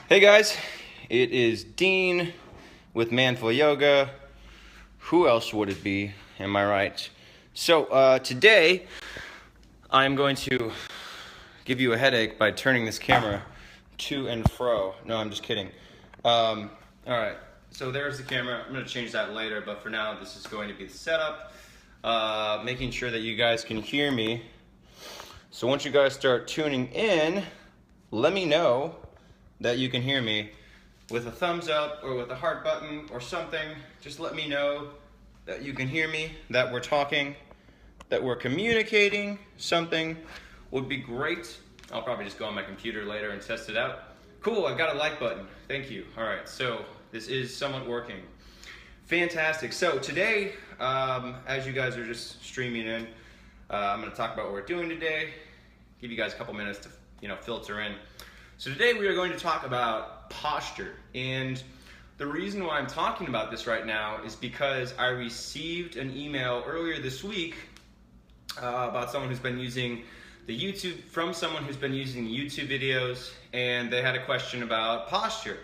Hey guys, it is Dean with Manful Yoga. Who else would it be? Am I right? So today I'm going to give you a headache by turning this camera to and fro. No, I'm just kidding. All right, so there's the camera. I'm going to change that later, but for now this is going to be the setup. Making sure that you guys can hear me. So once you guys start tuning in, let me know that you can hear me with a thumbs up or with a heart button or something. Just let me know that you can hear me, that we're talking, that we're communicating. Something would be great. I'll probably just go on my computer later and test it out. Cool, I've got a like button. Thank you. All right, so this is somewhat working. Fantastic. So today, as you guys are just streaming in, I'm going to talk about what we're doing today. Give you guys a couple minutes to filter in. So today we are going to talk about posture, and the reason why I'm talking about this right now is because I received an email earlier this week about someone who's been using the YouTube YouTube videos, and they had a question about posture.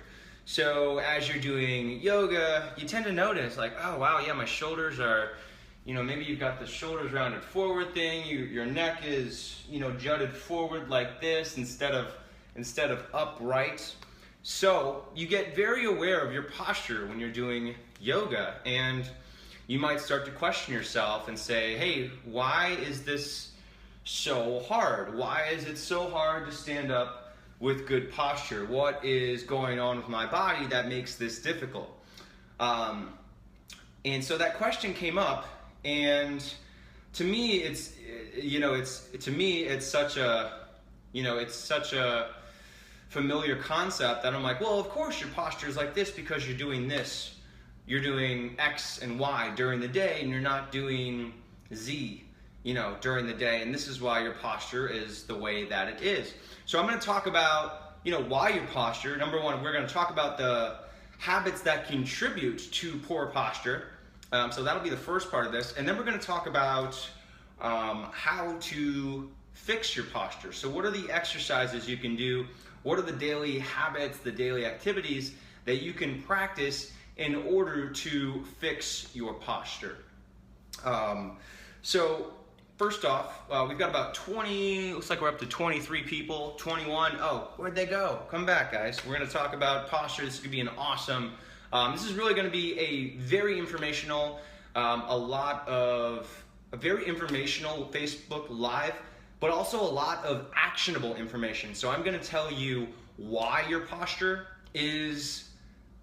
So as you're doing yoga, you tend to notice like, oh wow, yeah, my shoulders are, maybe you've got the shoulders rounded forward thing, your neck is, jutted forward like this instead of upright. So you get very aware of your posture when you're doing yoga, and you might start to question yourself and say, hey, why is this so hard? Why is it so hard to stand up with good posture? What is going on with my body that makes this difficult? And so that question came up, and to me it's such a familiar concept that I'm like, well, of course your posture is like this because you're doing this. You're doing X and Y during the day, and you're not doing Z, during the day. And this is why your posture is the way that it is. So I'm going to talk about, why your posture. Number one, we're going to talk about the habits that contribute to poor posture. So that'll be the first part of this. And then we're going to talk about how to fix your posture. So what are the exercises you can do? What are the daily habits, the daily activities that you can practice in order to fix your posture? So first off, we've got about 20, looks like we're up to 23 people, 21. Oh, where'd they go? Come back, guys. We're going to talk about posture. This is going to be an awesome, this is really going to be a very informational, a very informational Facebook Live, but also a lot of actionable information. So I'm going to tell you why your posture is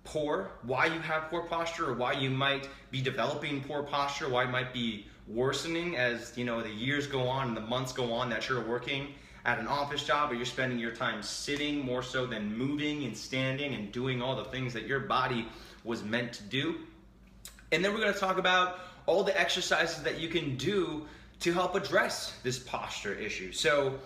poor, why you have poor posture, or why you might be developing poor posture, why it might be worsening as the years go on and the months go on that you're working at an office job, or you're spending your time sitting more so than moving and standing and doing all the things that your body was meant to do. And then we're going to talk about all the exercises that you can do to help address this posture issue. So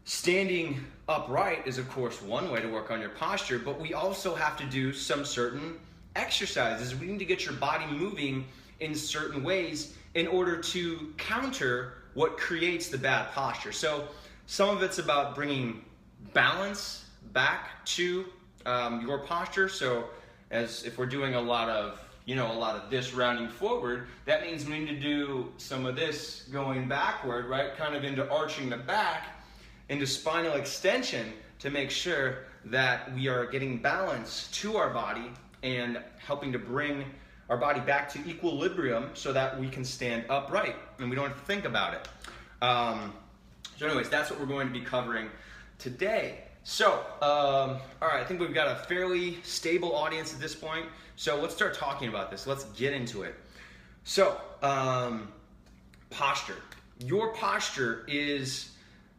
standing upright is of course one way to work on your posture, but we also have to do some certain exercises. We need to get your body moving in certain ways in order to counter what creates the bad posture. So some of it's about bringing balance back to your posture. So as if we're doing a lot of this rounding forward, that means we need to do some of this going backward, right? Kind of into arching the back, into spinal extension, to make sure that we are getting balance to our body and helping to bring our body back to equilibrium so that we can stand upright and we don't have to think about it. So anyways, that's what we're going to be covering today. So, all right, I think we've got a fairly stable audience at this point. So let's start talking about this. Let's get into it. So, posture. Your posture is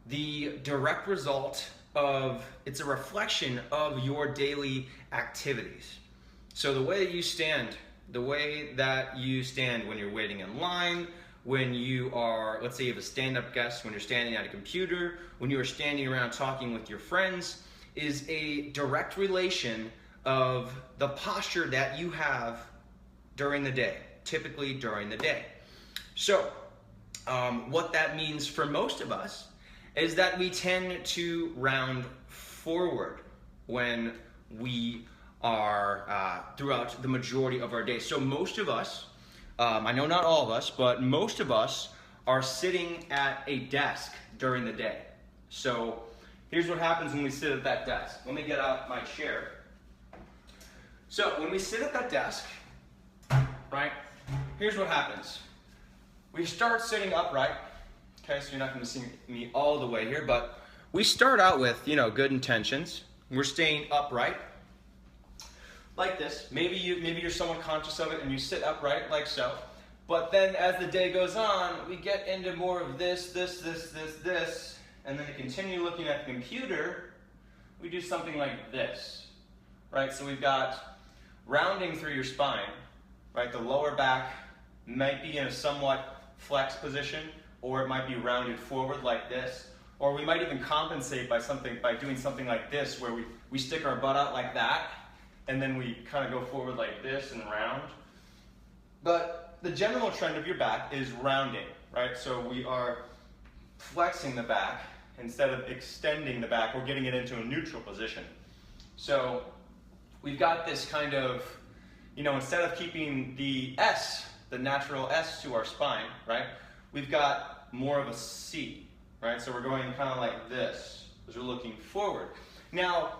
the direct result of, it's a reflection of your daily activities. So the way that you stand when you're waiting in line, when you are, let's say you have a stand-up guest, when you're standing at a computer, when you are standing around talking with your friends, is a direct relation of the posture that you have during the day, typically during the day. So what that means for most of us is that we tend to round forward. when we are throughout the majority of our day. So most of us, I know not all of us, but most of us are sitting at a desk during the day. So here's what happens when we sit at that desk. Let me get out my chair. So when we sit at that desk, right, here's what happens. We start sitting upright. Okay, so you're not going to see me all the way here, but we start out with, good intentions. We're staying upright, like this. Maybe you're somewhat conscious of it and you sit upright like so. But then as the day goes on, we get into more of this, and then to continue looking at the computer, we do something like this, right? So we've got rounding through your spine, right? The lower back might be in a somewhat flexed position, or it might be rounded forward like this, or we might even compensate by doing something like this, where we stick our butt out like that, and then we kind of go forward like this and round. But the general trend of your back is rounding, right? So we are flexing the back instead of extending the back. We're getting it into a neutral position. So we've got this kind of, instead of keeping the S, the natural S to our spine, right? We've got more of a C, right? So we're going kind of like this as we're looking forward. Now,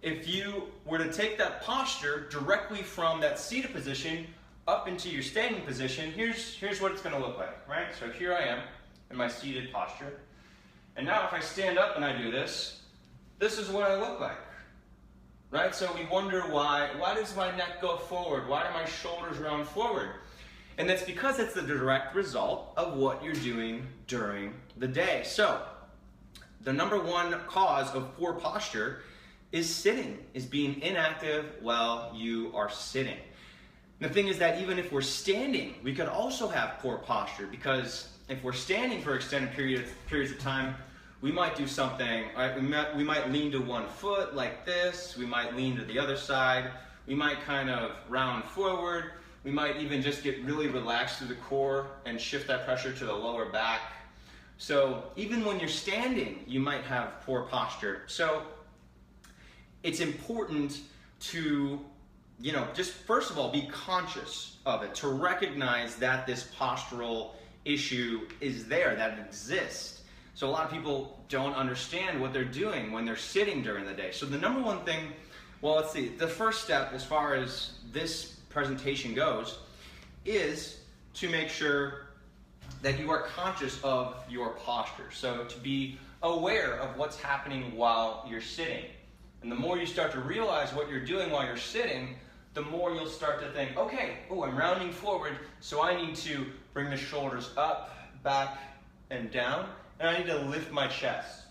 if you were to take that posture directly from that seated position up into your standing position, here's what it's going to look like, right? So here I am in my seated posture. And now if I stand up and I do this, this is what I look like, right? So we wonder why does my neck go forward? Why do my shoulders round forward? And that's because it's the direct result of what you're doing during the day. So the number one cause of poor posture is sitting, is being inactive while you are sitting. The thing is that even if we're standing, we could also have poor posture, because if we're standing for extended periods of time, we might do something, right? We might lean to one foot like this, we might lean to the other side, we might kind of round forward, we might even just get really relaxed through the core and shift that pressure to the lower back. So even when you're standing, you might have poor posture. So it's important to, just first of all, be conscious of it, to recognize that this postural issue is there, that it exists. So a lot of people don't understand what they're doing when they're sitting during the day. So the number one thing, well, let's see, the first step as far as this presentation goes is to make sure that you are conscious of your posture. So to be aware of what's happening while you're sitting. And the more you start to realize what you're doing while you're sitting, the more you'll start to think, okay, I'm rounding forward, so I need to bring the shoulders up, back, and down, and I need to lift my chest.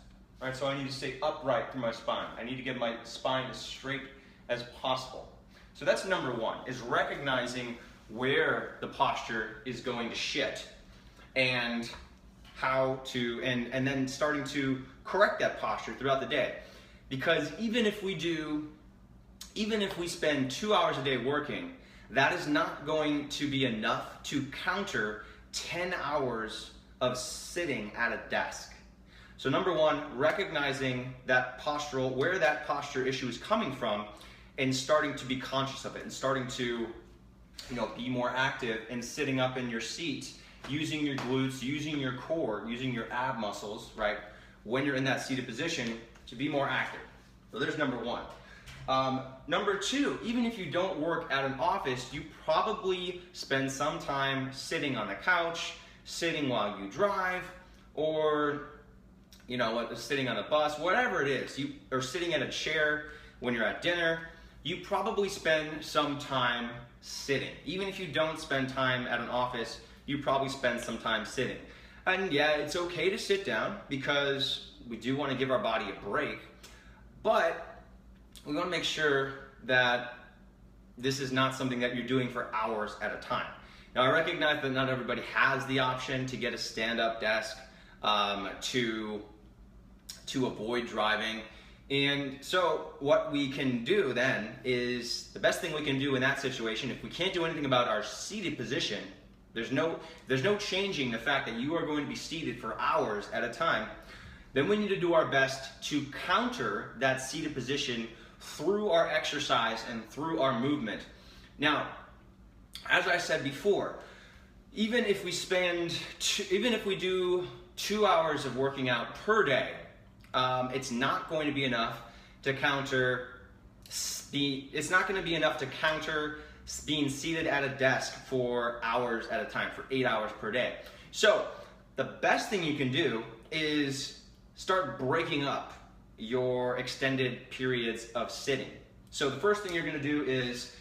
Right? So I need to stay upright through my spine. I need to get my spine as straight as possible. So that's number one, is recognizing where the posture is going to shit and how to, and then starting to correct that posture throughout the day. Because even if we spend 2 hours a day working, that is not going to be enough to counter 10 hours of sitting at a desk. So number one, recognizing that postural, where that posture issue is coming from, and starting to be conscious of it, and starting to, be more active in sitting up in your seat, using your glutes, using your core, using your ab muscles, right? When you're in that seated position, to be more active. So there's number one. Number two, even if you don't work at an office, you probably spend some time sitting on the couch, sitting while you drive, or sitting on a bus, whatever it is, or sitting at a chair when you're at dinner. You probably spend some time sitting. Even if you don't spend time at an office, you probably spend some time sitting. And yeah, it's okay to sit down because we do want to give our body a break, but we want to make sure that this is not something that you're doing for hours at a time. Now, I recognize that not everybody has the option to get a stand-up desk to avoid driving. And so what we can do then is, the best thing we can do in that situation, if we can't do anything about our seated position, there's no changing the fact that you are going to be seated for hours at a time, then we need to do our best to counter that seated position through our exercise and through our movement. Now, as I said before, even if we do 2 hours of working out per day, it's not going to be enough to counter being seated at a desk for hours at a time, for 8 hours per day. So the best thing you can do is start breaking up your extended periods of sitting. So the first thing you're going to do is,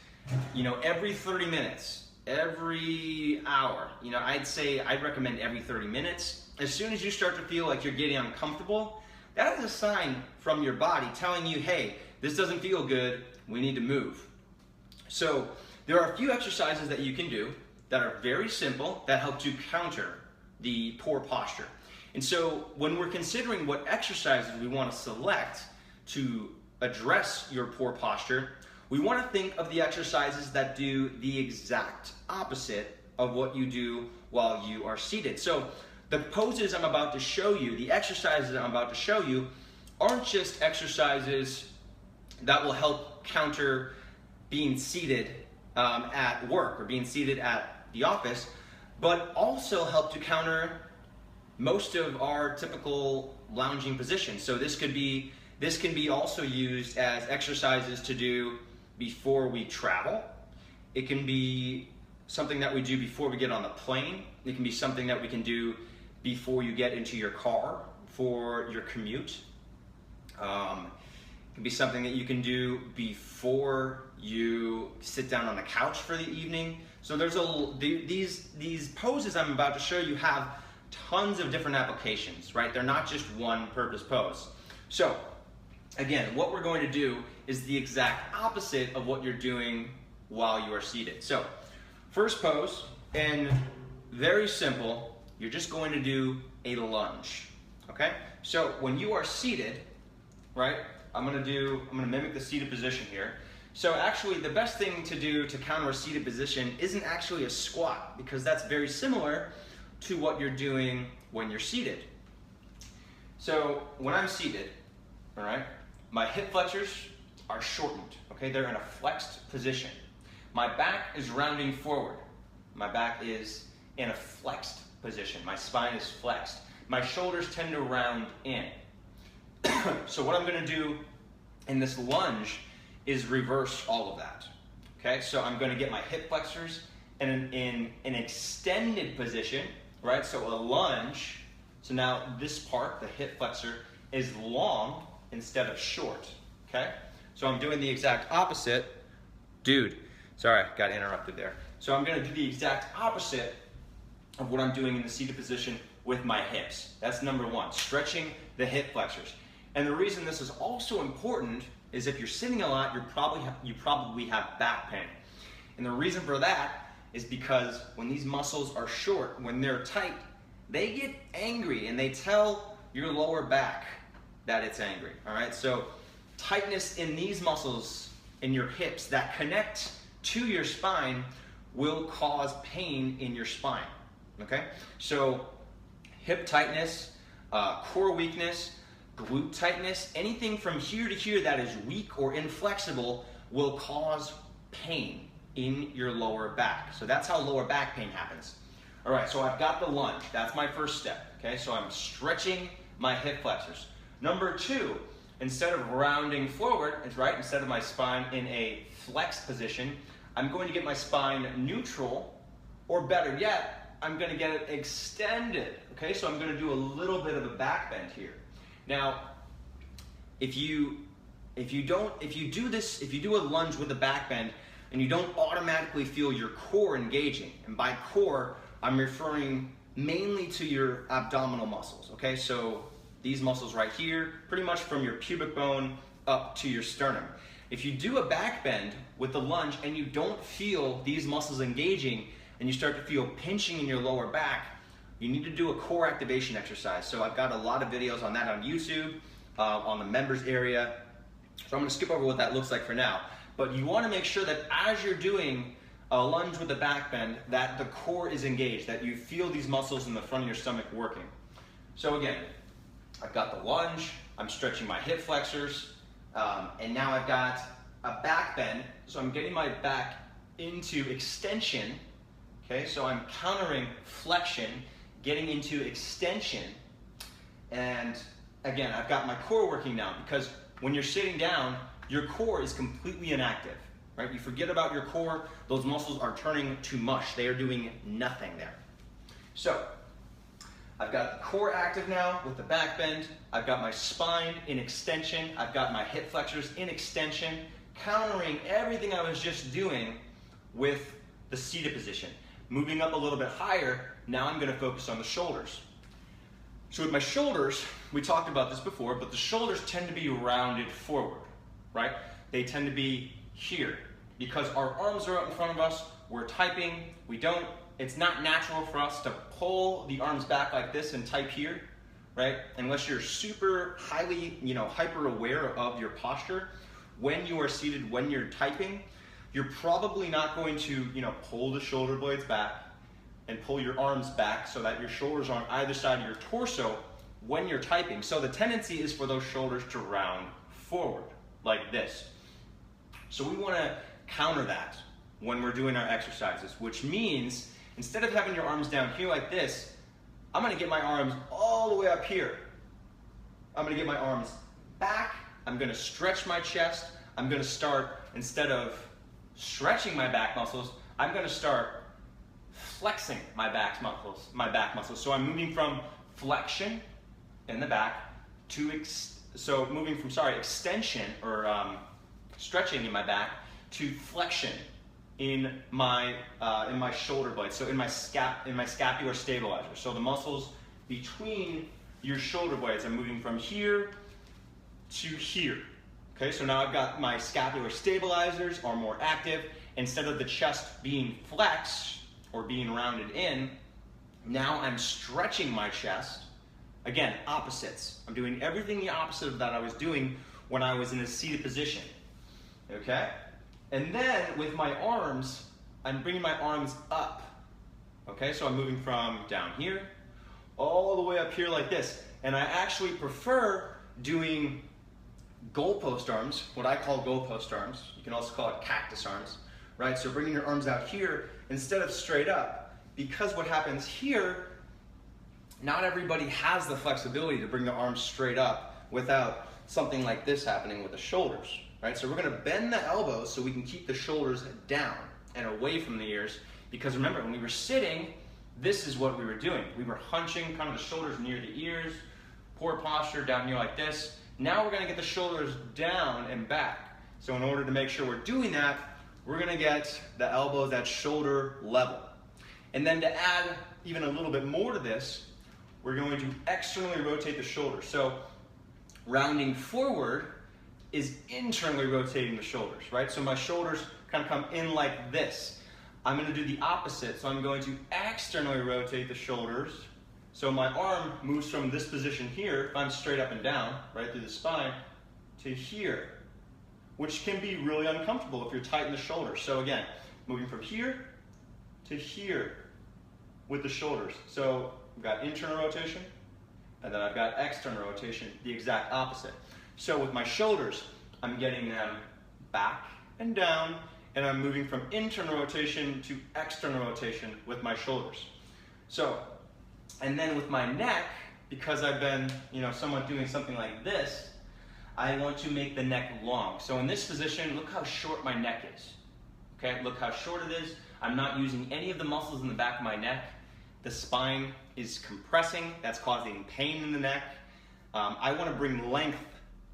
every 30 minutes, every hour, I'd recommend every 30 minutes. As soon as you start to feel like you're getting uncomfortable, that is a sign from your body telling you, hey, this doesn't feel good, we need to move. So there are a few exercises that you can do that are very simple that help to counter the poor posture. And so when we're considering what exercises we want to select to address your poor posture, we want to think of the exercises that do the exact opposite of what you do while you are seated. So the poses I'm about to show you, the exercises I'm about to show you, aren't just exercises that will help counter being seated at work or being seated at the office, but also help to counter most of our typical lounging positions. So this can be also used as exercises to do before we travel. It can be something that we do before we get on the plane. It can be something that we can do before you get into your car for your commute. It can be something that you can do before you sit down on the couch for the evening. So these poses I'm about to show you have tons of different applications, right? They're not just one purpose pose. So again, what we're going to do is the exact opposite of what you're doing while you are seated. So first pose, and very simple, you're just going to do a lunge, okay? So when you are seated, right, I'm gonna mimic the seated position here. So actually the best thing to do to counter a seated position isn't actually a squat, because that's very similar to what you're doing when you're seated. So when I'm seated, all right, my hip flexors are shortened, okay? They're in a flexed position. My back is rounding forward. My back is in a flexed position. My spine is flexed. My shoulders tend to round in. So what I'm gonna do in this lunge is reverse all of that, okay? So I'm gonna get my hip flexors in an extended position, right? So a lunge, so now this part, the hip flexor, is long instead of short, okay? So I'm doing the exact opposite. Dude, sorry, got interrupted there. So I'm gonna do the exact opposite of what I'm doing in the seated position with my hips. That's number one, stretching the hip flexors. And the reason this is also important is if you're sitting a lot, you probably have back pain. And the reason for that is because when these muscles are short, when they're tight, they get angry and they tell your lower back that it's angry, all right? So tightness in these muscles in your hips that connect to your spine will cause pain in your spine, okay? So hip tightness, core weakness, glute tightness, anything from here to here that is weak or inflexible will cause pain in your lower back. So that's how lower back pain happens. All right, so I've got the lunge. That's my first step, okay? So I'm stretching my hip flexors. Number two, instead of rounding forward, right, instead of my spine in a flexed position, I'm going to get my spine neutral, or better yet, I'm going to get it extended, okay? So I'm going to do a little bit of a back bend here. Now, if you do a lunge with a back bend and you don't automatically feel your core engaging, and by core, I'm referring mainly to your abdominal muscles, okay? So these muscles right here, pretty much from your pubic bone up to your sternum. If you do a back bend with the lunge and you don't feel these muscles engaging and you start to feel pinching in your lower back, you need to do a core activation exercise. So I've got a lot of videos on that on YouTube, on the members area. So I'm gonna skip over what that looks like for now. But you wanna make sure that as you're doing a lunge with the back bend, that the core is engaged, that you feel these muscles in the front of your stomach working. So again, I've got the lunge, I'm stretching my hip flexors, and now I've got a back bend, so I'm getting my back into extension, okay? So I'm countering flexion, getting into extension, and again, I've got my core working now, because when you're sitting down, your core is completely inactive, right? You forget about your core, those muscles are turning to mush. They are doing nothing there. So, I've got the core active now with the back bend. I've got my spine in extension. I've got my hip flexors in extension, countering everything I was just doing with the seated position. Moving up a little bit higher, now I'm going to focus on the shoulders. So with my shoulders, we talked about this before, but the shoulders tend to be rounded forward, right? They tend to be here. Because our arms are out in front of us, we're typing, it's not natural for us to pull the arms back like this and type here, right? Unless you're super highly, hyper aware of your posture. When you are seated, when you're typing, you're probably not going to, pull the shoulder blades back and pull your arms back so that your shoulders are on either side of your torso when you're typing. So the tendency is for those shoulders to round forward, like this. So we want to counter that when we're doing our exercises, which means instead of having your arms down here like this, I'm going to get my arms all the way up here. I'm going to get my arms back. I'm going to stretch my chest. I'm going to start, instead of stretching my back muscles, I'm going to start flexing my back muscles. So I'm moving from flexion in the back to extension or stretching in my back to flexion in my shoulder blades. So in my scapular stabilizer. So the muscles between your shoulder blades, I'm moving from here to here. Okay, so now I've got my scapular stabilizers are more active. Instead of the chest being flexed or being rounded in, now I'm stretching my chest. Again, opposites. I'm doing everything the opposite of that I was doing when I was in a seated position. Okay? And then with my arms, I'm bringing my arms up. Okay, so I'm moving from down here all the way up here like this. And I actually prefer doing goalpost arms, what I call goalpost arms. You can also call it cactus arms, right? So bringing your arms out here instead of straight up, because what happens here, not everybody has the flexibility to bring the arms straight up without something like this happening with the shoulders, right? So we're going to bend the elbows so we can keep the shoulders down and away from the ears, because remember, when we were sitting, this is what we were doing. We were hunching kind of the shoulders near the ears, poor posture down here like this. Now we're going to get the shoulders down and back. So in order to make sure we're doing that, we're going to get the elbows at shoulder level. And then to add even a little bit more to this, we're going to externally rotate the shoulders. So rounding forward is internally rotating the shoulders, right? So my shoulders kind of come in like this. I'm going to do the opposite. So I'm going to externally rotate the shoulders. So my arm moves from this position here, if I'm straight up and down, right through the spine, to here, which can be really uncomfortable if you're tight in the shoulders. So again, moving from here to here with the shoulders. So I've got internal rotation, and then I've got external rotation, the exact opposite. So with my shoulders, I'm getting them back and down, and I'm moving from internal rotation to external rotation with my shoulders. So, and then with my neck, because I've been, somewhat doing something like this, I want to make the neck long. So in this position, look how short my neck is. Okay, look how short it is. I'm not using any of the muscles in the back of my neck. The spine is compressing. That's causing pain in the neck. I want to bring length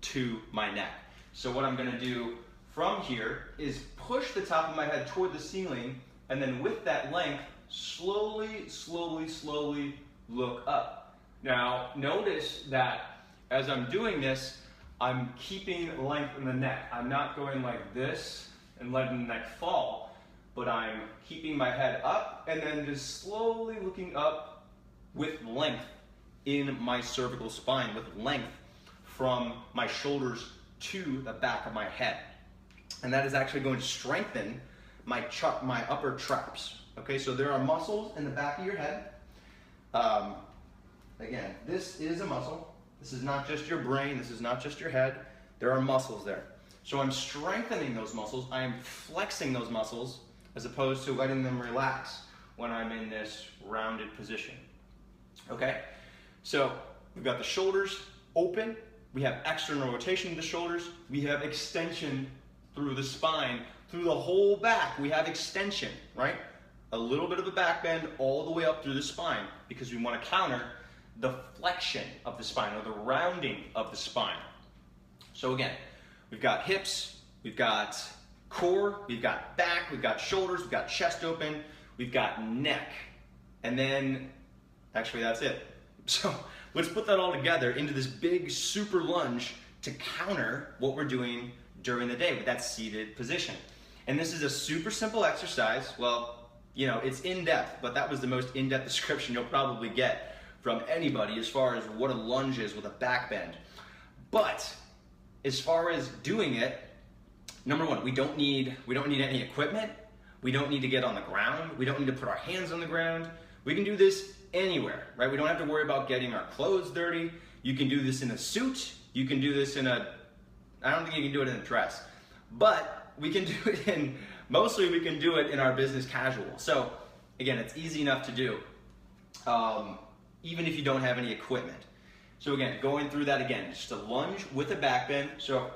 to my neck. So what I'm going to do from here is push the top of my head toward the ceiling, and then with that length, slowly, slowly, slowly look up. Now, notice that as I'm doing this, I'm keeping length in the neck. I'm not going like this and letting the neck fall, but I'm keeping my head up and then just slowly looking up with length in my cervical spine, with length from my shoulders to the back of my head. And that is actually going to strengthen my upper traps. Okay, so there are muscles in the back of your head. Again, this is a muscle. This is not just your brain, this is not just your head. There are muscles there. So I'm strengthening those muscles, I am flexing those muscles as opposed to letting them relax when I'm in this rounded position. Okay? So we've got the shoulders open, we have external rotation of the shoulders, we have extension through the spine, through the whole back, we have extension, right? A little bit of a back bend all the way up through the spine because we want to counter the flexion of the spine or the rounding of the spine. So again, we've got hips, we've got core, we've got back, we've got shoulders, we've got chest open, we've got neck, and then actually that's it. So let's put that all together into this big super lunge to counter what we're doing during the day with that seated position. And this is a super simple exercise. Well, you know, it's in-depth, but that was the most in-depth description you'll probably get from anybody as far as what a lunge is with a back bend. But as far as doing it, number one, we don't need any equipment. We don't need to get on the ground. We don't need to put our hands on the ground. We can do this anywhere, right? We don't have to worry about getting our clothes dirty. You can do this in a suit. You can do this in I don't think you can do it in a dress, but we can do it mostly we can do it in our business casual. So again, it's easy enough to do, even if you don't have any equipment. So again, going through that again, just a lunge with a back bend. So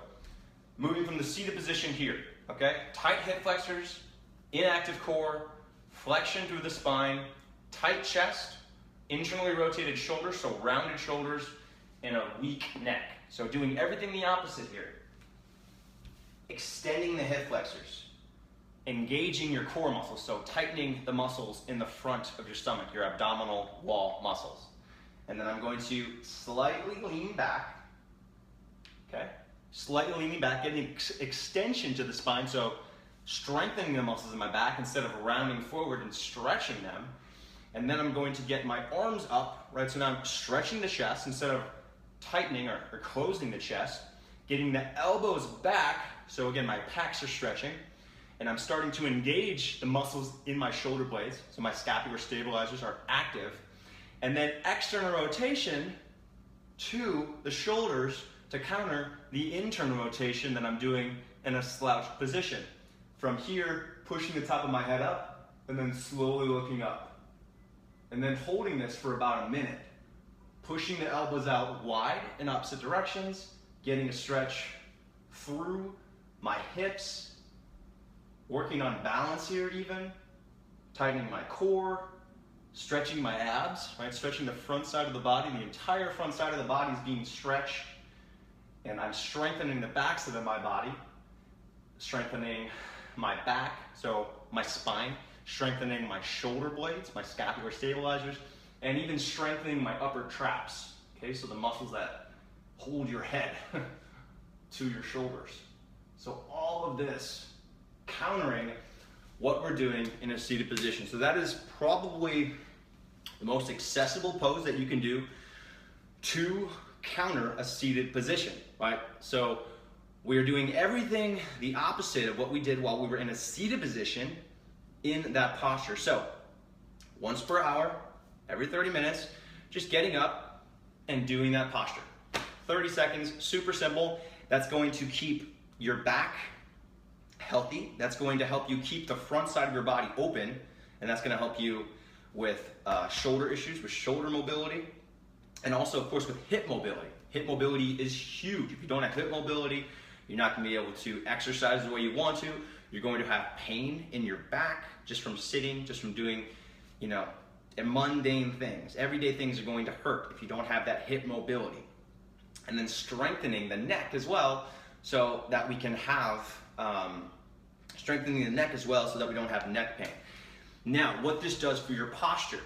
moving from the seated position here, okay? Tight hip flexors, inactive core, flexion through the spine, tight chest, internally rotated shoulders, so rounded shoulders, and a weak neck. So doing everything the opposite here. Extending the hip flexors, engaging your core muscles, so tightening the muscles in the front of your stomach, your abdominal wall muscles. And then I'm going to slightly lean back, okay? Slightly leaning back, getting extension to the spine, so strengthening the muscles in my back instead of rounding forward and stretching them. And then I'm going to get my arms up, right? So now I'm stretching the chest instead of tightening or closing the chest, getting the elbows back, so again, my pecs are stretching, and I'm starting to engage the muscles in my shoulder blades, so my scapular stabilizers are active, and then external rotation to the shoulders to counter the internal rotation that I'm doing in a slouched position. From here, pushing the top of my head up, and then slowly looking up. And then holding this for about a minute, pushing the elbows out wide in opposite directions, getting a stretch through my hips, working on balance here even, tightening my core, stretching my abs, right? Stretching the front side of the body, the entire front side of the body is being stretched, and I'm strengthening the back side of my body, strengthening my back, so my spine, strengthening my shoulder blades, my scapular stabilizers, and even strengthening my upper traps, okay? So the muscles that hold your head to your shoulders. So all of this countering what we're doing in a seated position. So that is probably the most accessible pose that you can do to counter a seated position, right? So we are doing everything the opposite of what we did while we were in a seated position in that posture. So once per hour, every 30 minutes, just getting up and doing that posture. 30 seconds, super simple. That's going to keep your back healthy. That's going to help you keep the front side of your body open, and that's going to help you with shoulder issues, with shoulder mobility, and also, of course, with hip mobility. Hip mobility is huge. If you don't have hip mobility, you're not going to be able to exercise the way you want to. You're going to have pain in your back just from sitting, just from doing, you know, mundane things. Everyday things are going to hurt if you don't have that hip mobility. And then strengthening the neck as well, so that we can have, strengthening the neck as well so that we don't have neck pain. Now, what this does for your posture,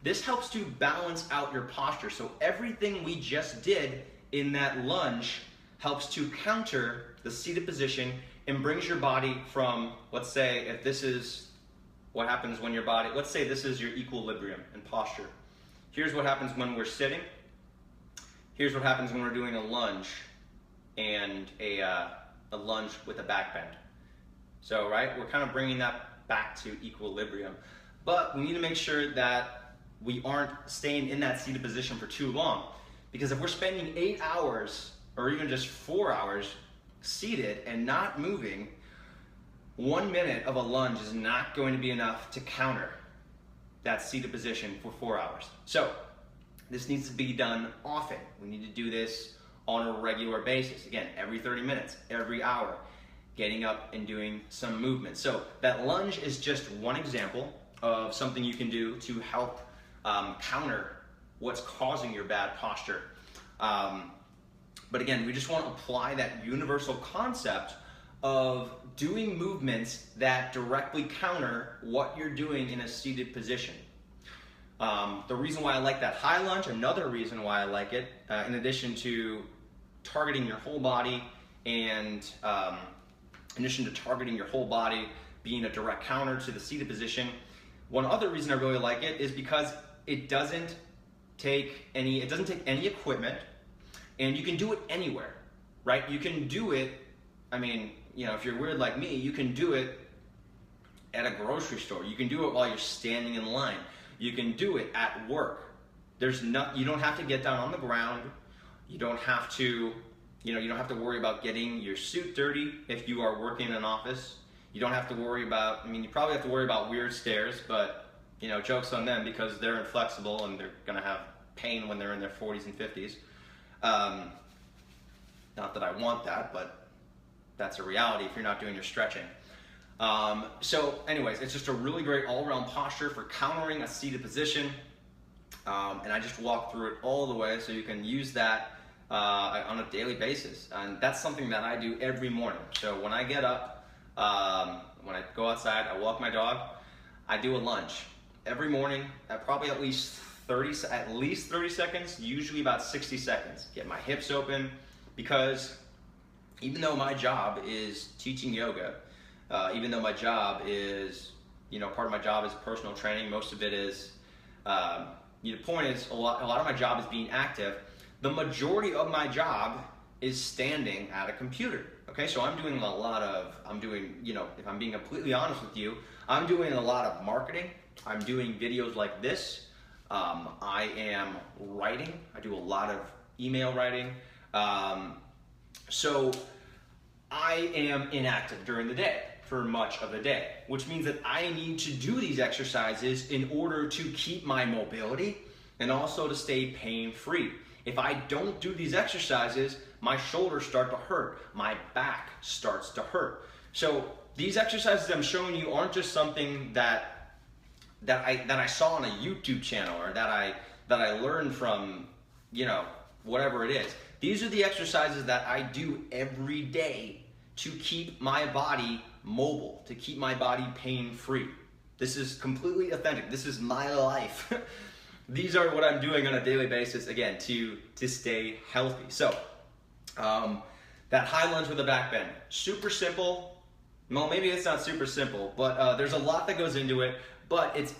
this helps to balance out your posture. So everything we just did in that lunge helps to counter the seated position and brings your body from, let's say, if this is what happens when your body, let's say this is your equilibrium and posture. Here's what happens when we're sitting. Here's what happens when we're doing a lunge and a lunge with a back bend. So, right, we're kind of bringing that back to equilibrium. But we need to make sure that we aren't staying in that seated position for too long. Because if we're spending 8 hours or even just 4 hours seated and not moving, 1 minute of a lunge is not going to be enough to counter that seated position for 4 hours. So this needs to be done often. We need to do this on a regular basis. Again, every 30 minutes, every hour, getting up and doing some movement. So that lunge is just one example of something you can do to help counter what's causing your bad posture. But again, we just want to apply that universal concept of doing movements that directly counter what you're doing in a seated position. The reason why I like that high lunge, another reason why I like it, in addition to targeting your whole body and in addition to targeting your whole body, being a direct counter to the seated position, one other reason I really like it is because it doesn't take any equipment, and you can do it anywhere, right? You can do it, I mean, you know, if you're weird like me, you can do it at a grocery store. You can do it while you're standing in line. You can do it at work. You don't have to get down on the ground. You don't have to, you don't have to worry about getting your suit dirty if you are working in an office. You don't have to worry about, you probably have to worry about weird stairs, but, joke's on them because they're inflexible and they're gonna have pain when they're in their 40s and 50s. Not that I want that, but that's a reality if you're not doing your stretching. So anyways, it's just a really great all-around posture for countering a seated position. And I just walk through it all the way so you can use that on a daily basis. And that's something that I do every morning. So when I get up, when I go outside, I walk my dog, I do a lunge. Every morning, probably at least 30 seconds, usually about 60 seconds. Get my hips open, because even though my job is teaching yoga, even though my job is, part of my job is personal training, most of it is, the point is a lot of my job is being active. The majority of my job is standing at a computer. Okay, so if I'm being completely honest with you, I'm doing a lot of marketing. I'm doing videos like this. I am writing. I do a lot of email writing. So I am inactive during the day for much of the day, which means that I need to do these exercises in order to keep my mobility and also to stay pain-free. If I don't do these exercises, my shoulders start to hurt, my back starts to hurt. So these exercises I'm showing you aren't just something that I saw on a YouTube channel or that I learned from, whatever it is. These are the exercises that I do every day to keep my body mobile, to keep my body pain-free. This is completely authentic. This is my life. These are what I'm doing on a daily basis, again, to stay healthy. So, that high lunge with a back bend, super simple. Well, maybe it's not super simple, but there's a lot that goes into it. But it's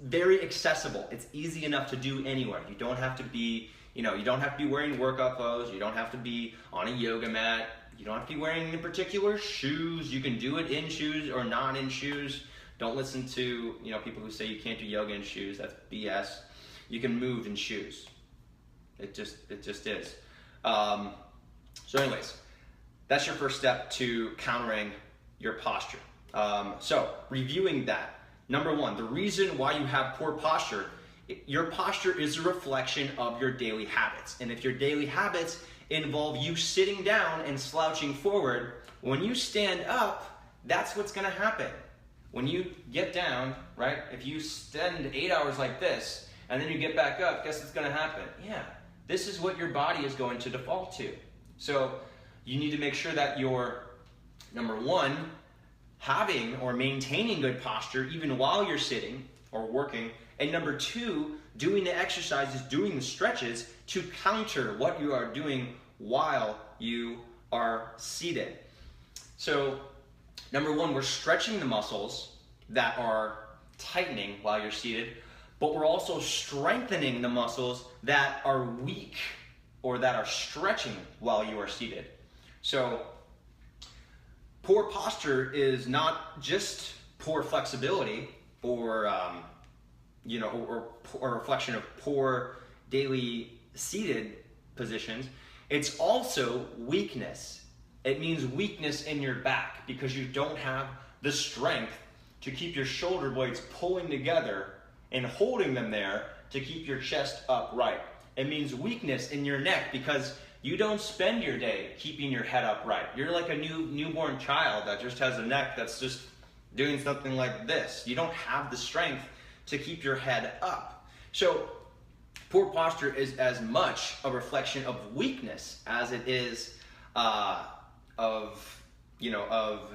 very accessible. It's easy enough to do anywhere. You don't have to be, you don't have to be wearing workout clothes. You don't have to be on a yoga mat. You don't have to be wearing any particular shoes. You can do it in shoes or not in shoes. Don't listen to, people who say you can't do yoga in shoes. That's BS. You can move in shoes. It just is. So anyways, that's your first step to countering your posture. So reviewing that. Number one, the reason why you have poor posture, your posture is a reflection of your daily habits. And if your daily habits involve you sitting down and slouching forward, when you stand up, that's what's gonna happen. When you get down, right, if you spend 8 hours like this, and then you get back up, guess what's gonna happen? Yeah, this is what your body is going to default to. So you need to make sure that you're, number one, having or maintaining good posture even while you're sitting or working, and number two, doing the exercises, doing the stretches to counter what you are doing while you are seated. So number one, we're stretching the muscles that are tightening while you're seated, but we're also strengthening the muscles that are weak or that are stretching while you are seated. So poor posture is not just poor flexibility or a reflection of poor daily seated positions, it's also weakness. It means weakness in your back because you don't have the strength to keep your shoulder blades pulling together and holding them there to keep your chest upright. It means weakness in your neck because you don't spend your day keeping your head upright. You're like a newborn child that just has a neck that's just doing something like this. You don't have the strength to keep your head up. So poor posture is as much a reflection of weakness as it is of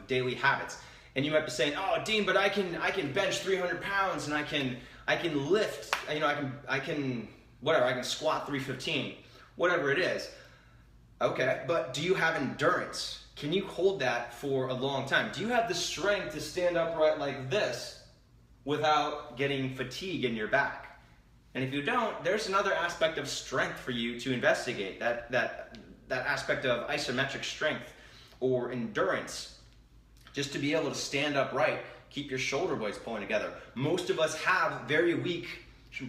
daily habits. And you might be saying, "Oh, Dean, but I can bench 300 pounds and I can lift, I can squat 315, whatever it is." Okay, but do you have endurance? Can you hold that for a long time? Do you have the strength to stand upright like this without getting fatigue in your back? And if you don't, there's another aspect of strength for you to investigate, that aspect of isometric strength or endurance, just to be able to stand upright, keep your shoulder blades pulling together. Most of us have very weak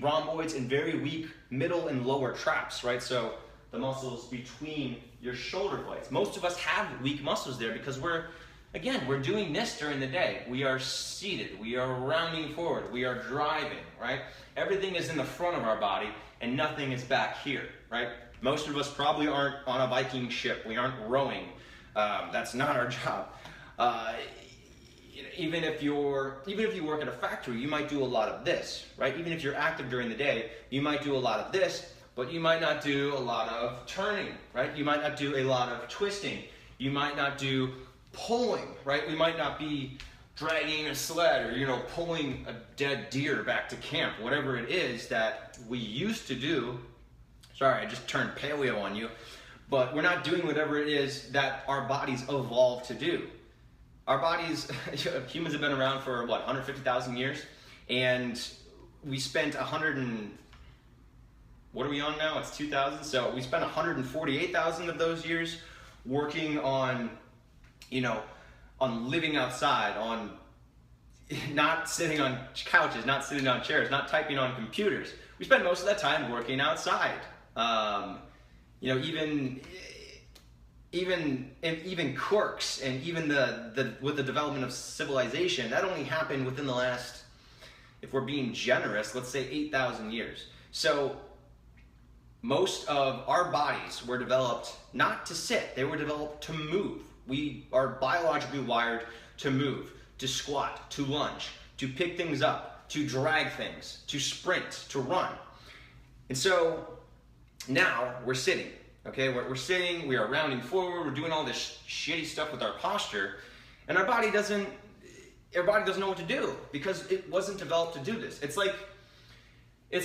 rhomboids and very weak middle and lower traps, right? So the muscles between your shoulder blades. Most of us have weak muscles there because we're doing this during the day. We are seated, we are rounding forward, we are driving, right? Everything is in the front of our body and nothing is back here, right? Most of us probably aren't on a Viking ship. We aren't rowing. That's not our job. Even if you work at a factory, you might do a lot of this, right? Even if you're active during the day, you might do a lot of this, but you might not do a lot of turning, right? You might not do a lot of twisting. You might not do pulling, right? We might not be dragging a sled or, pulling a dead deer back to camp, whatever it is that we used to do. Sorry, I just turned paleo on you. But we're not doing whatever it is that our bodies evolved to do. Our bodies, humans have been around for 150,000 years, and we spent what are we on now? It's 2000. So we spent 148,000 of those years working on, on living outside, on not sitting on couches, not sitting on chairs, not typing on computers. We spent most of that time working outside. Even quirks and even with the development of civilization, that only happened within the last, if we're being generous, let's say 8,000 years. So most of our bodies were developed not to sit, they were developed to move. We are biologically wired to move, to squat, to lunge, to pick things up, to drag things, to sprint, to run. And so now we're sitting. Okay, we're sitting, we are rounding forward, we're doing all this shitty stuff with our posture, and our body doesn't know what to do because it wasn't developed to do this. It's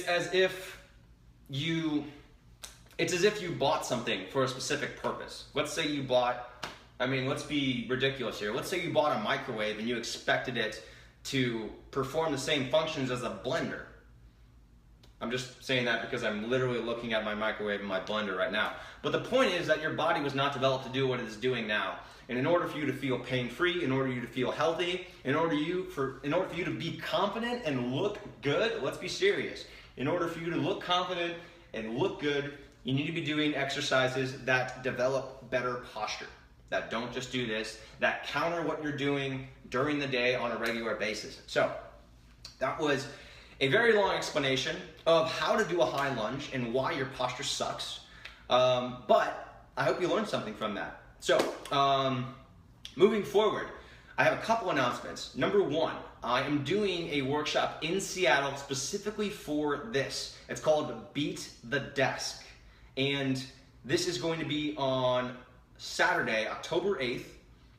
as if you bought something for a specific purpose. Let's say you bought, let's be ridiculous here. Let's say you bought a microwave and you expected it to perform the same functions as a blender. I'm just saying that because I'm literally looking at my microwave and my blender right now. But the point is that your body was not developed to do what it is doing now. And in order for you to feel pain-free, in order for you to feel healthy, in order for you to be confident and look good, let's be serious. In order for you to look confident and look good, you need to be doing exercises that develop better posture, that don't just do this, that counter what you're doing during the day on a regular basis. So that was a very long explanation of how to do a high lunge and why your posture sucks. But I hope you learned something from that. So, moving forward, I have a couple announcements. Number one, I am doing a workshop in Seattle specifically for this. It's called Beat the Desk. And this is going to be on Saturday, October 8th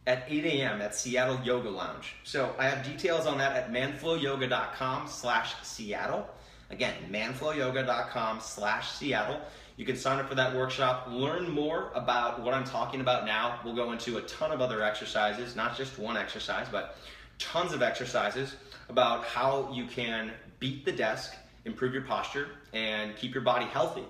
at 8 a.m. at Seattle Yoga Lounge. So I have details on that at manflowyoga.com/Seattle. Again, manflowyoga.com/Seattle. You can sign up for that workshop, learn more about what I'm talking about now. We'll go into a ton of other exercises, not just one exercise, but tons of exercises about how you can beat the desk, improve your posture, and keep your body healthy.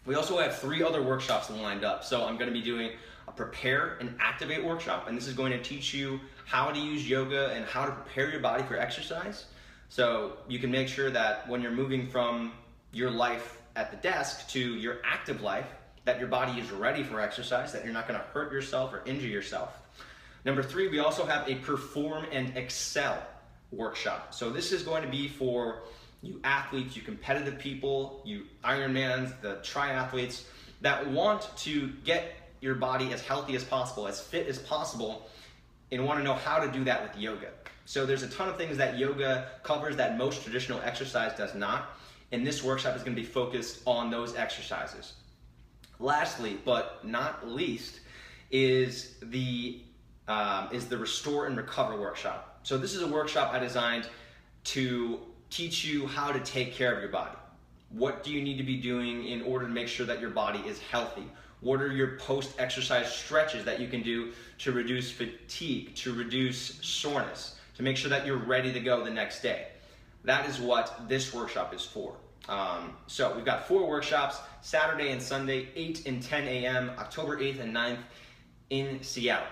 We also have 3 other workshops lined up. So I'm going to be doing a prepare and activate workshop, and this is going to teach you how to use yoga and how to prepare your body for exercise. So you can make sure that when you're moving from your life at the desk to your active life, that your body is ready for exercise, that you're not gonna hurt yourself or injure yourself. Number 3, we also have a Perform and Excel workshop. So this is going to be for you athletes, you competitive people, you Ironmans, the triathletes that want to get your body as healthy as possible, as fit as possible, and want to know how to do that with yoga. So there's a ton of things that yoga covers that most traditional exercise does not, and this workshop is going to be focused on those exercises. Lastly, but not least, is the Restore and Recover workshop. So this is a workshop I designed to teach you how to take care of your body. What do you need to be doing in order to make sure that your body is healthy? What are your post-exercise stretches that you can do to reduce fatigue, to reduce soreness, to make sure that you're ready to go the next day? That is what this workshop is for. So we've got 4 workshops, Saturday and Sunday, 8 and 10 a.m., October 8th and 9th in Seattle.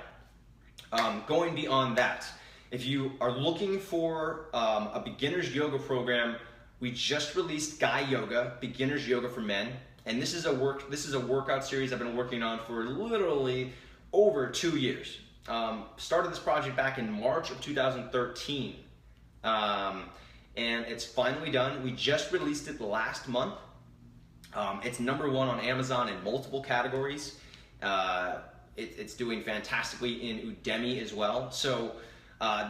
Going beyond that, if you are looking for a beginner's yoga program, we just released Guyoga, Beginner's Yoga for Men, and this is a workout series I've been working on for literally over 2 years. Started this project back in March of 2013, and it's finally done. We just released it last month. It's #1 on Amazon in multiple categories. It's doing fantastically in Udemy as well. So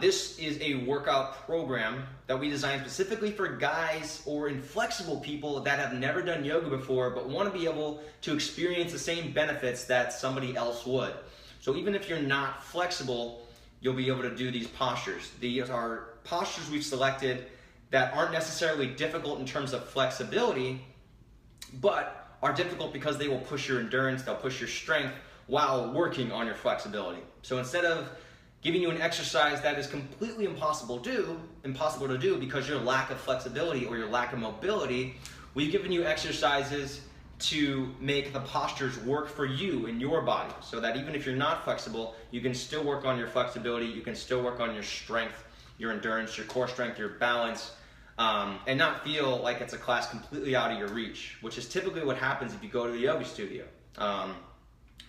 this is a workout program that we designed specifically for guys or inflexible people that have never done yoga before but want to be able to experience the same benefits that somebody else would. So even if you're not flexible, you'll be able to do these postures. These are postures we've selected that aren't necessarily difficult in terms of flexibility, but are difficult because they will push your endurance, they'll push your strength while working on your flexibility. So instead of giving you an exercise that is completely impossible to do because your lack of flexibility or your lack of mobility, we've given you exercises to make the postures work for you in your body, so that even if you're not flexible, you can still work on your flexibility, you can still work on your strength, your endurance, your core strength, your balance, and not feel like it's a class completely out of your reach, which is typically what happens if you go to a yoga studio.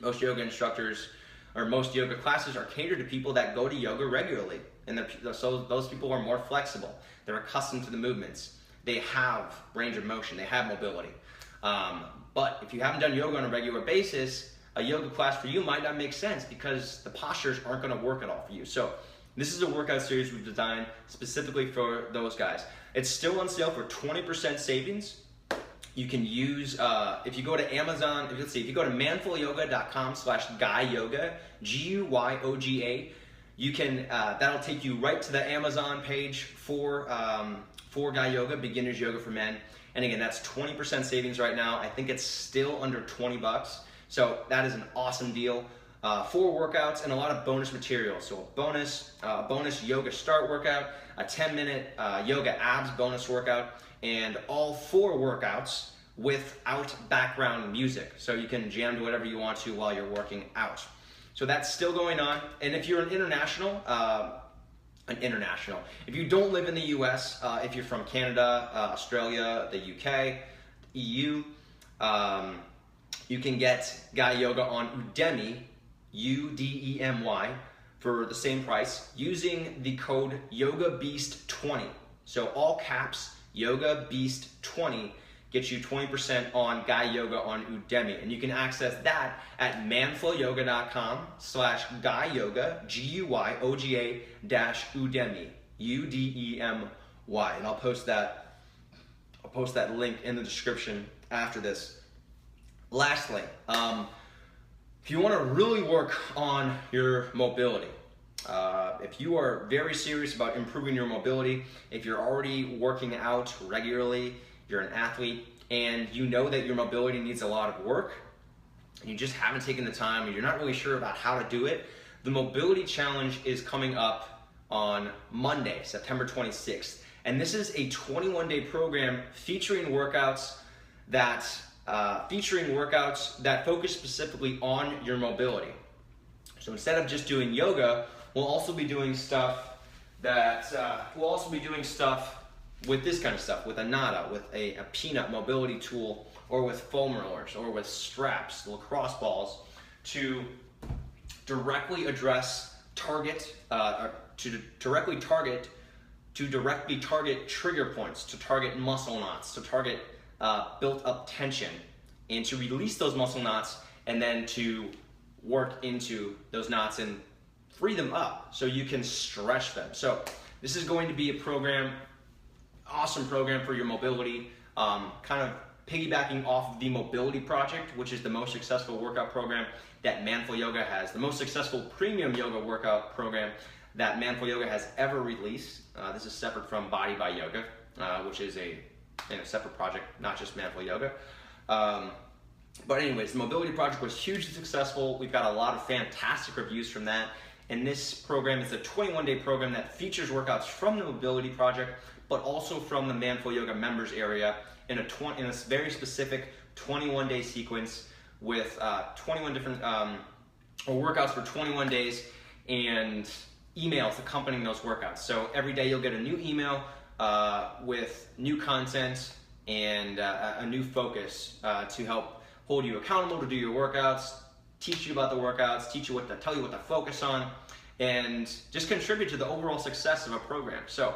Most yoga instructors, or most yoga classes, are catered to people that go to yoga regularly, and so those people are more flexible. They're accustomed to the movements. They have range of motion. They have mobility. But if you haven't done yoga on a regular basis, a yoga class for you might not make sense because the postures aren't going to work at all for you. So this is a workout series we've designed specifically for those guys. It's still on sale for 20% savings. You can use, if you go to Amazon, if you go to manfulyoga.com/guyyoga, Guyoga, you can, that'll take you right to the Amazon page for Guyoga, Beginner's Yoga for Men. And again, that's 20% savings right now. I think it's still under $20. So that is an awesome deal. 4 workouts and a lot of bonus material. So a bonus yoga start workout, a 10-minute yoga abs bonus workout, and all 4 workouts without background music. So you can jam to whatever you want to while you're working out. So that's still going on. And if you're if you don't live in the US, if you're from Canada, Australia, the UK, EU, you can get Guyoga on Udemy, Udemy, for the same price using the code YogaBeast20. So all caps, YogaBeast20 gets you 20% on Guyoga on Udemy. And you can access that at manfulyoga.com/Guyoga, Guyoga-Udemy, Udemy. And I'll post that link in the description after this. Lastly, if you want to really work on your mobility, if you are very serious about improving your mobility, if you're already working out regularly, you're an athlete, and you know that your mobility needs a lot of work, and you just haven't taken the time, and you're not really sure about how to do it, the Mobility Challenge is coming up on Monday, September 26th. And this is a 21-day program featuring workouts that focus specifically on your mobility. So instead of just doing yoga, we'll also be doing stuff with this kind of stuff, with a nada, with a peanut mobility tool or with foam rollers, or with straps, lacrosse balls, to directly address directly target trigger points, to target muscle knots, to target built up tension, and to release those muscle knots, and then to work into those knots and free them up so you can stretch them. So this is going to be a program, awesome program for your mobility, kind of piggybacking off of the Mobility Project, which is the most successful workout program that Manful Yoga has, the most successful premium yoga workout program that Manful Yoga has ever released. This is separate from Body by Yoga, which is a separate project, not just Manful Yoga. But anyways, the Mobility Project was hugely successful. We've got a lot of fantastic reviews from that. And this program is a 21-day program that features workouts from the Mobility Project, but also from the Manful Yoga members area in a very specific 21-day sequence with 21 different workouts for 21 days and emails accompanying those workouts. So every day you'll get a new email with new content and a new focus to help hold you accountable to do your workouts, teach you about the workouts, tell you what to focus on, and just contribute to the overall success of a program. So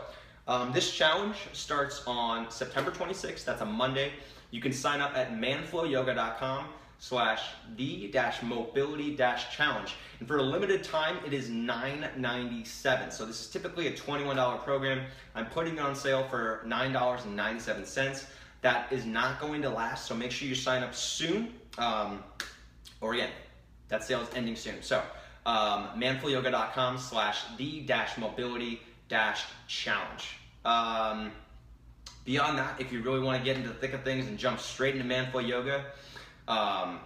this challenge starts on September 26th. That's a Monday. You can sign up at manflowyoga.com/the-mobility-challenge. And for a limited time, it is $9.97. So this is typically a $21 program. I'm putting it on sale for $9.97. That is not going to last, so make sure you sign up soon. Or again, that sale is ending soon. So manflowyoga.com/the-mobility-challenge. Beyond that, if you really want to get into the thick of things and jump straight into Manful Yoga,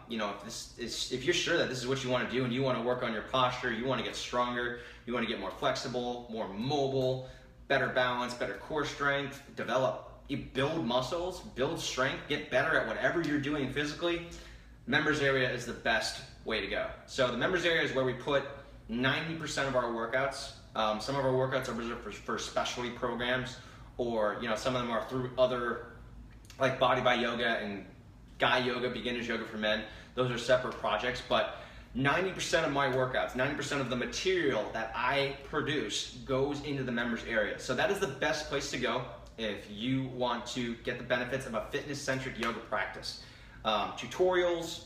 if you're sure that this is what you want to do and you want to work on your posture, you want to get stronger, you want to get more flexible, more mobile, better balance, better core strength, build muscles, build strength, get better at whatever you're doing physically, members area is the best way to go. So the members area is where we put 90% of our workouts. Some of our workouts are reserved for specialty programs, or some of them are through other, like Body by Yoga and Guy Yoga, Beginners Yoga for Men. Those are separate projects, but 90% of my workouts, 90% of the material that I produce goes into the members area. So that is the best place to go if you want to get the benefits of a fitness-centric yoga practice. Tutorials,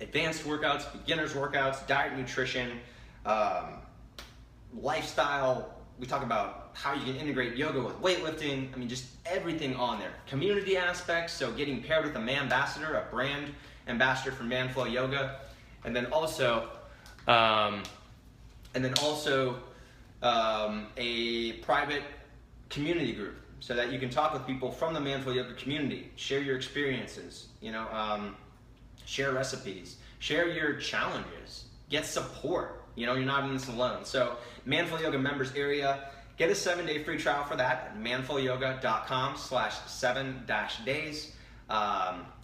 advanced workouts, beginners workouts, diet, nutrition, lifestyle. We talk about how you can integrate yoga with weightlifting. I mean, just everything on there. Community aspects, so getting paired with a ambassador, a brand ambassador for Manful Yoga, and then also a private community group, so that you can talk with people from the Manful Yoga community, share your experiences, share recipes, share your challenges, get support. You're not in this alone. So Manful Yoga members area, get a 7-day free trial for that at manfulyoga.com/7-days.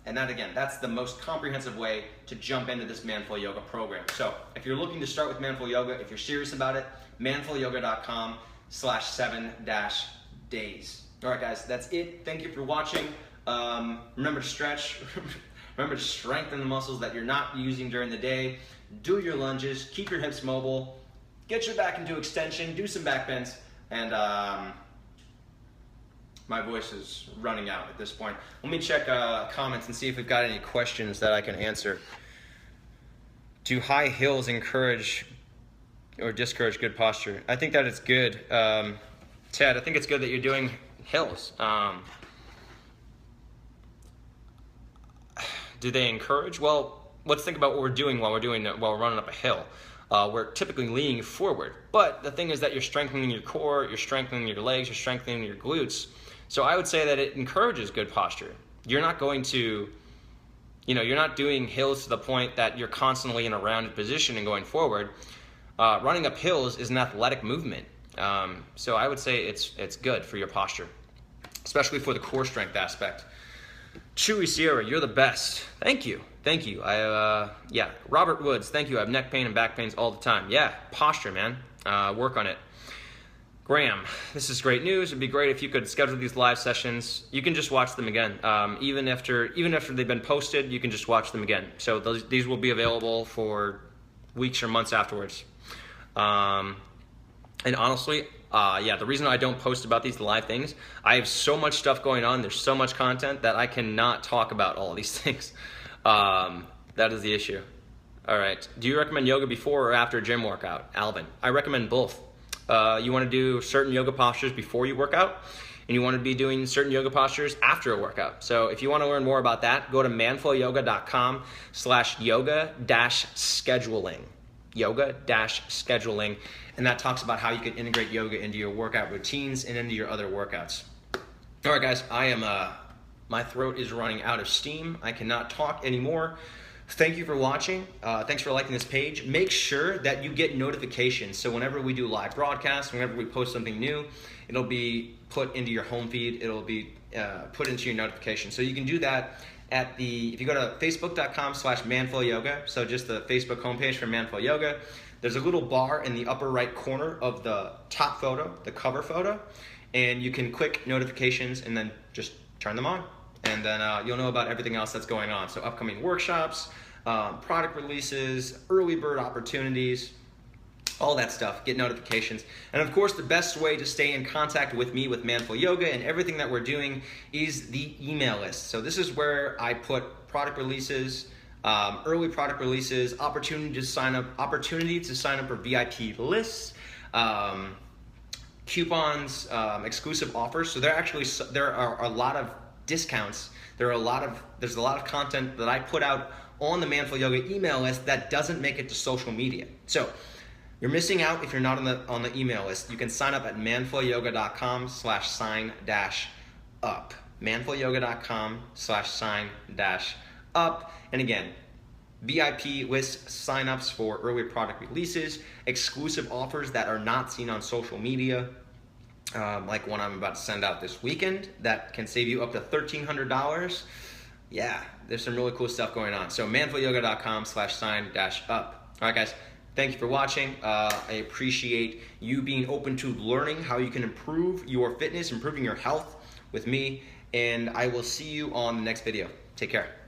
And that, again, that's the most comprehensive way to jump into this Manful Yoga program. So if you're looking to start with Manful Yoga, if you're serious about it, manfulyoga.com/7-days. All right, guys, that's it. Thank you for watching. Remember to stretch. Remember to strengthen the muscles that you're not using during the day. Do your lunges. Keep your hips mobile. Get your back into extension. Do some back bends. And my voice is running out at this point. Let me check comments and see if we've got any questions that I can answer. Do high hills encourage or discourage good posture? I think that it's good. Ted, I think it's good that you're doing hills. Do they encourage? Well, let's think about what we're doing while we're running up a hill. We're typically leaning forward, but the thing is that you're strengthening your core, you're strengthening your legs, you're strengthening your glutes. So I would say that it encourages good posture. You're not going to, you're not doing hills to the point that you're constantly in a rounded position and going forward. Running up hills is an athletic movement. So I would say it's good for your posture, especially for the core strength aspect. Chewy Sierra, you're the best. Thank you. Robert Woods, thank you. I have neck pain and back pains all the time. Yeah, posture, man. Work on it. Graham, this is great news. It'd be great if you could schedule these live sessions. You can just watch them again. Even after they've been posted, you can just watch them again. So these will be available for weeks or months afterwards. And honestly, yeah, the reason I don't post about these live things, I have so much stuff going on. There's so much content that I cannot talk about all these things. That is the issue. All right. Do you recommend yoga before or after a gym workout? Alvin, I recommend both. You want to do certain yoga postures before you work out, and you want to be doing certain yoga postures after a workout. So if you want to learn more about that, go to manflowyoga.com/yoga-scheduling. Yoga-scheduling, and that talks about how you can integrate yoga into your workout routines and into your other workouts. All right, guys, I am my throat is running out of steam. I cannot talk anymore. Thank you for watching. Thanks for liking this page. Make sure that you get notifications. So whenever we do live broadcasts, whenever we post something new, it'll be put into your home feed. It'll be put into your notifications. So you can do that if you go to facebook.com/manflowyoga, so just the Facebook homepage for Manflow Yoga, there's a little bar in the upper right corner of the top photo, the cover photo, and you can click notifications and then just turn them on. And then you'll know about everything else that's going on. So upcoming workshops, product releases, early bird opportunities, all that stuff. Get notifications. And of course, the best way to stay in contact with me, with Manflow Yoga, and everything that we're doing is the email list. So this is where I put product releases, early product releases, opportunity to sign up for VIP lists, coupons, exclusive offers. So there are a lot of discounts. There's a lot of content that I put out on the Manflow Yoga email list that doesn't make it to social media. So you're missing out if you're not on the email list. You can sign up at manflowyoga.com/sign-up. manflowyoga.com/sign-up. And again, VIP list signups for early product releases, exclusive offers that are not seen on social media, like one I'm about to send out this weekend that can save you up to $1,300. Yeah, there's some really cool stuff going on. So manflowyoga.com/sign-up. All right, guys, thank you for watching. I appreciate you being open to learning how you can improve your fitness, improving your health with me, and I will see you on the next video. Take care.